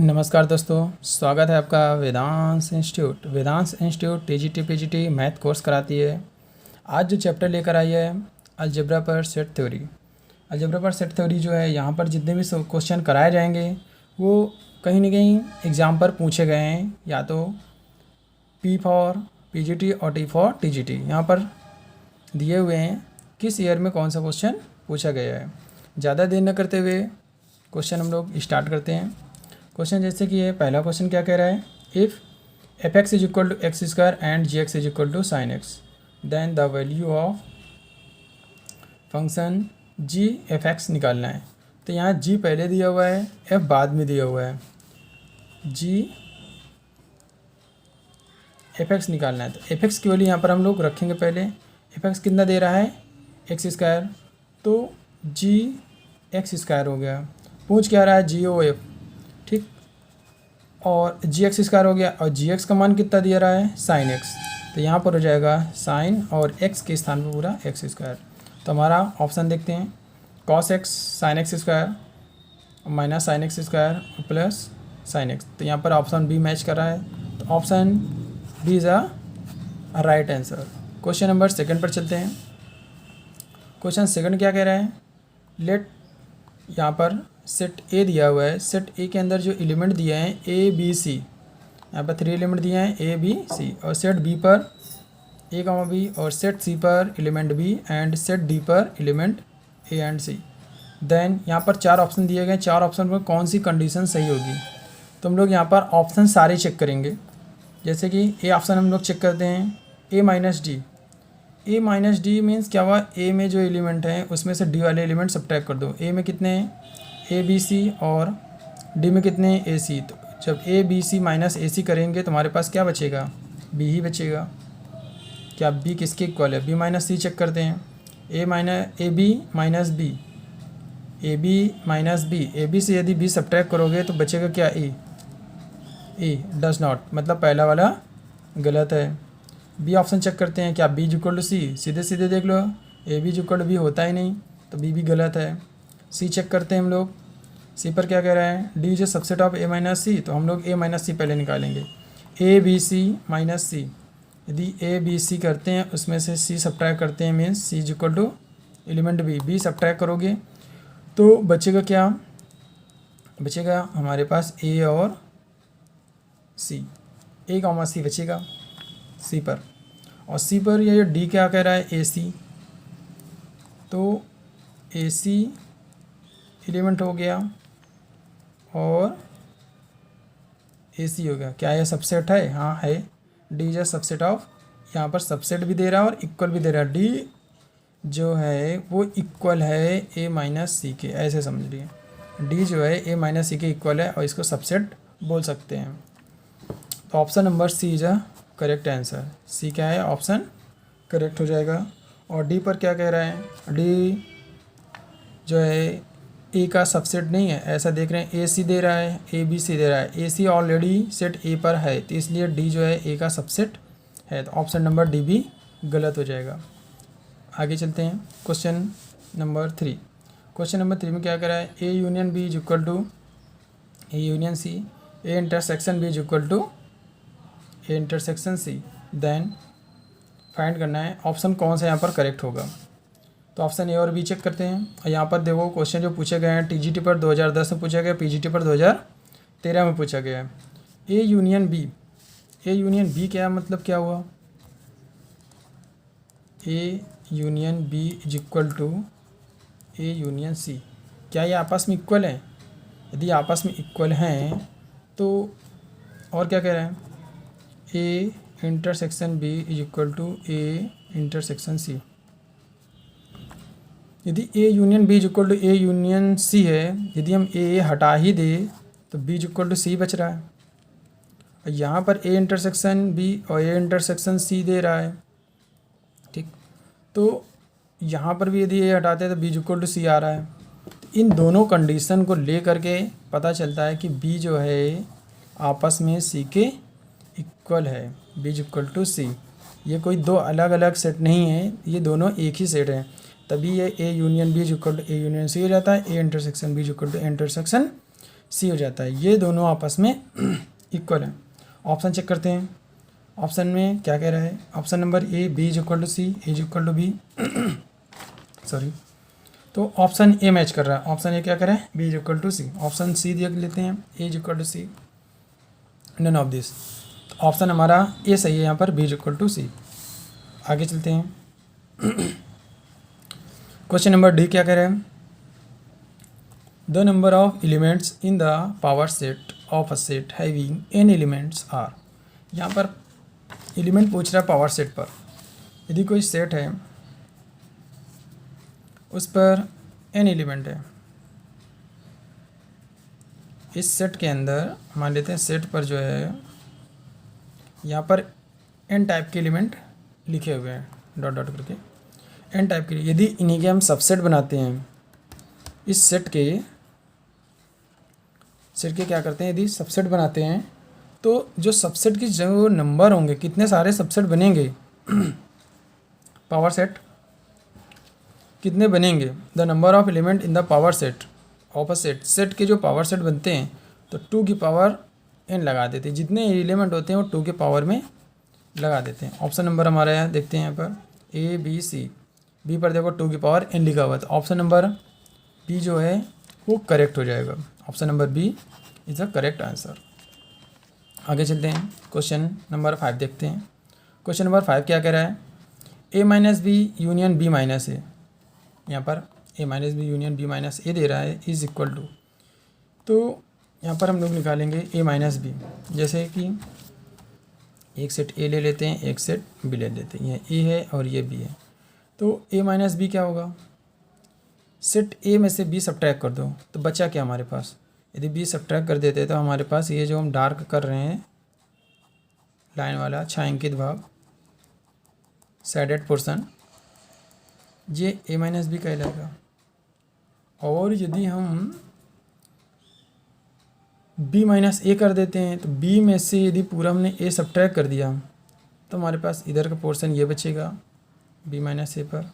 नमस्कार दोस्तों, स्वागत है आपका Vedansh institute TGT PGT math course कराती है। आज जो चैप्टर लेकर आई है अलजेब्रा पर सेट थ्योरी। अलजेब्रा पर सेट थ्योरी जो है, यहाँ पर जितने भी क्वेश्चन कराए जाएंगे वो कहीं ना कहीं एग्ज़ाम पर पूछे गए हैं, या तो पी फॉर पीजीटी और टी फॉर टीजीटी। यहाँ पर दिए हुए हैं किस ईयर में कौन सा क्वेश्चन पूछा गया है। ज़्यादा देर न करते हुए क्वेश्चन हम लोग स्टार्ट करते हैं। क्वेश्चन जैसे कि ये पहला क्वेश्चन क्या कह रहा है, if f x is equal to x square and g x is equal to sine x then the value of function g f x निकालना है। तो यहाँ जी पहले दिया हुआ है, एफ बाद में दिया हुआ है। जी एफ एक्स निकालना है, तो एफ एक्स की वैल्यू यहाँ पर हम लोग रखेंगे। पहले एफ एक्स कितना दे रहा है, एक्स स्क्वायर, तो जी एक्स स्क्वायर हो गया। पूछ क्या रहा है, जी ओ एफ, ठीक, और जी एक्स स्क्वायर हो गया, और जी एक्स का मान कितना दिया रहा है, साइन एक्स। तो यहाँ पर हो जाएगा साइन और एक्स के स्थान पर पूरा एक्स स्क्वायर। तो हमारा ऑप्शन देखते हैं, cos x sine x square minus sine x square plus sine x. तो यहाँ पर ऑप्शन बी मैच कर रहा है, तो option B is a right answer. Question number second पर चलते हैं। क्वेश्चन सेकंड क्या कह रहा है, लेट, यहाँ पर सेट ए दिया हुआ है। सेट ए के अंदर जो एलिमेंट दिए हैं ए बी सी, यहाँ पर 3 एलिमेंट दिए हैं ए बी सी, और सेट बी पर ए कामा बी, और सेट सी पर element B, and set D पर element A and C. Then यहाँ पर 4 ऑप्शन दिए गए, 4 ऑप्शन में कौन सी कंडीशन सही होगी। तो हम लोग यहाँ पर ऑप्शन सारे चेक करेंगे। जैसे कि ए ऑप्शन हम लोग चेक करते हैं, ए माइनस डी। ए माइनस डी मीन्स क्या हुआ, ए में जो एलिमेंट हैं उसमें से डी वाले एलिमेंट सब्ट्रैक्ट कर दो। ए में कितने हैं, ए बी सी, और डी में कितने हैं, ए सी। तो जब ए बी सी माइनस ए सी करेंगे तो हमारे पास क्या बचेगा, बी ही बचेगा। क्या बी किसके इक्वल है, बी माइनस सी चेक करते हैं। A B minus B, A B minus B, A B से यदि बी सब्ट्रैक्ट करोगे तो बचेगा क्या, ए डज नॉट, मतलब पहला वाला गलत है। बी ऑप्शन चेक करते हैं, क्या बी इक्वल टू सी, सीधे सीधे देख लो, A B equal to B होता ही नहीं, तो बी भी गलत है। सी चेक करते हैं हम लोग, सी पर क्या कह रहा है, D is subset of A minus C, तो हम लोग ए माइनस सी पहले निकालेंगे। ए बी सी माइनस सी, यदि ए बी सी करते हैं उसमें से सी सब्ट्रैक्ट करते हैं, means C is equal to element B. B subtract करोगे तो बचेगा क्या, बचेगा हमारे पास ए और सी, ए कॉमा सी बचेगा सी पर। और सी पर ये डी क्या कह रहा है, ए सी, तो ए सी एलिमेंट हो गया और ए सी हो गया। क्या ये सबसेट है, हाँ है, डी इज सबसेट ऑफ, यहाँ पर सबसेट भी दे रहा है और इक्वल भी दे रहा है। डी जो है वो इक्वल है ए माइनस सी के, ऐसे समझ लीजिए। डी जो है ए माइनस सी के इक्वल है और इसको सबसेट बोल सकते हैं। तो option number C is a correct answer. C क्या है, ऑप्शन करेक्ट हो जाएगा। और डी पर क्या कह रहा है, डी जो है ए का सबसेट नहीं है, ऐसा देख रहे हैं, ए सी दे रहा है, ए बी सी दे रहा है, ए सी ऑलरेडी सेट ए पर है, तो इसलिए डी जो है ए का सबसेट है, तो ऑप्शन नंबर डी भी गलत हो जाएगा। आगे चलते हैं, क्वेश्चन नंबर 3। क्वेश्चन नंबर 3 में क्या कह रहा है, A union B is equal to A union C, A intersection B is equal to A intersection C, then find करना है ऑप्शन कौन सा यहाँ पर करेक्ट होगा। तो ऑप्शन ए और बी चेक करते हैं। और यहाँ पर देखो क्वेश्चन जो पूछे गए हैं टीजीटी पर 2010 में पूछा गया, पीजीटी पर 2013 में पूछा गया है। A union B, A union B क्या मतलब क्या हुआ, A union B is equal to A union C. क्या ये आपस में इक्वल है, यदि आपस में इक्वल हैं तो, और क्या कह रहे हैं, A intersection B is equal to A intersection C. यदि A union B is equal to A union C है, यदि हम ए हटा ही दे तो B is equal to C बच रहा है। और यहाँ पर ए इंटरसेक्शन बी और ए इंटरसेक्शन सी दे रहा है, ठीक, तो यहाँ पर भी यदि ए हटाते हैं तो बी इज इक्वल टू सी आ रहा है। तो इन दोनों कंडीशन को ले करके पता चलता है कि बी जो है आपस में सी के इक्वल है, बी इज इक्वल टू सी। ये कोई दो अलग अलग सेट नहीं है, ये दोनों एक ही सेट है, तभी ये A union B is equal to A union C हो जाता है, A intersection B is equal to A intersection C हो जाता है। ये दोनों आपस में इक्वल हैं। ऑप्शन चेक करते हैं। ऑप्शन में क्या कह रहा है? Option number A B is equal to C, A is equal to B sorry, तो ऑप्शन ए मैच कर रहा है। ऑप्शन ए क्या कर रहा है? B is equal to C. Option C देख लेते हैं, A is equal to C, none of this. Option हमारा ए सही है यहाँ पर, B is equal to C. आगे चलते हैं। क्वेश्चन नंबर डी क्या कह रहे हैं? The number of elements in the power set of a set having n elements are. यहाँ पर एलिमेंट पूछ रहा है पावर सेट पर। यदि कोई सेट है उस पर एन एलिमेंट है, इस सेट के अंदर मान लेते हैं सेट पर जो है यहाँ पर एन टाइप के एलिमेंट लिखे हुए हैं डॉट डॉट करके, एन टाइप के। यदि इन्हीं के हम सबसेट बनाते हैं, इस सेट के क्या करते हैं? यदि सबसेट बनाते हैं तो जो सबसेट की जो नंबर होंगे, कितने सारे सबसेट बनेंगे पावर सेट कितने बनेंगे? The number of element in the power set of a set. Set के जो पावर सेट बनते हैं तो 2 की पावर n लगा देते हैं। जितने एलिमेंट होते हैं वो 2 के पावर में लगा देते हैं। ऑप्शन नंबर हमारा यहाँ देखते हैं, यहाँ पर ए बी सी। बी पर देखो 2 की पावर n लिखा हुआ है, तो ऑप्शन नंबर बी जो है वो करेक्ट हो जाएगा। Option number B is the correct answer. आगे चलते हैं, क्वेश्चन नंबर 5 देखते हैं। क्वेश्चन नंबर 5 क्या कह रहा है? A minus B union B minus A. यहाँ पर A minus B union B minus A दे रहा है, इज़ इक्वल टू, तो यहाँ पर हम लोग निकालेंगे ए माइनस बी। जैसे कि एक सेट ए ले लेते हैं, एक सेट बी ले लेते हैं। ये ए है और ये बी है, तो ए माइनस बी क्या होगा? सेट ए में से बी सब्ट्रैक्ट कर दो, तो बचा क्या हमारे पास? यदि बी सब्ट्रैक्ट कर देते तो हमारे पास ये जो हम डार्क कर रहे हैं लाइन वाला छायांकित भाग, शेडेड पोर्शन, ये ए माइनस बी कहलाएगा। और यदि हम बी माइनस ए कर देते हैं तो बी में से यदि पूरा हमने ए सब्ट्रैक्ट कर दिया तो हमारे पास इधर का पोर्शन ये बचेगा बी माइनस ए पर,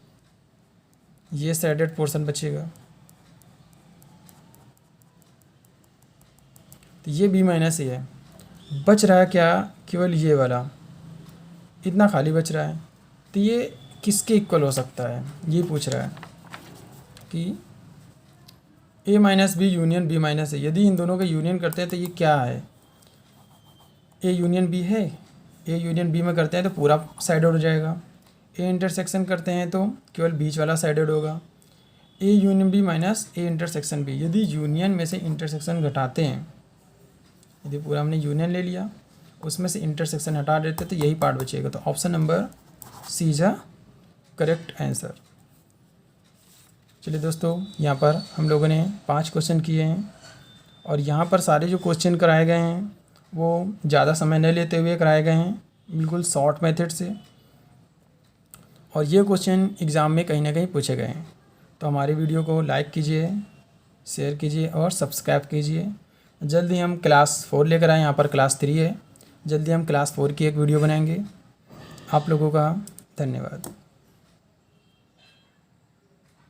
ये शेडेड पोर्शन बचेगा, तो ये बी माइनस ए है। बच रहा है क्या? केवल ये वाला, इतना खाली बच रहा है। तो ये किसके इक्वल हो सकता है? ये पूछ रहा है कि A minus B union B minus A. यदि इन दोनों का यूनियन करते हैं तो ये क्या है? ए यूनियन बी है। ए यूनियन बी में करते हैं तो पूरा साइडेड हो जाएगा। ए इंटरसेक्शन करते हैं तो केवल बीच वाला साइडेड होगा। A union B minus A intersection B. यदि यूनियन में से इंटरसेक्शन घटाते हैं, यदि पूरा हमने यूनियन ले लिया, उसमें से इंटरसेक्शन हटा देते तो यही पार्ट बचेगा। तो option number C is a correct answer. चलिए दोस्तों, यहाँ पर हम लोगों ने 5 क्वेश्चन किए हैं और यहाँ पर सारे जो क्वेश्चन कराए गए हैं वो ज़्यादा समय न लेते हुए कराए गए हैं, बिल्कुल शॉर्ट मेथड से। और ये क्वेश्चन एग्ज़ाम में कहीं ना कहीं पूछे गए हैं। तो हमारी वीडियो को लाइक कीजिए, शेयर कीजिए और सब्सक्राइब कीजिए। जल्दी हम क्लास 4 लेकर आए, यहाँ पर क्लास 3 है। जल्दी हम क्लास 4 की एक वीडियो बनाएंगे। आप लोगों का धन्यवाद।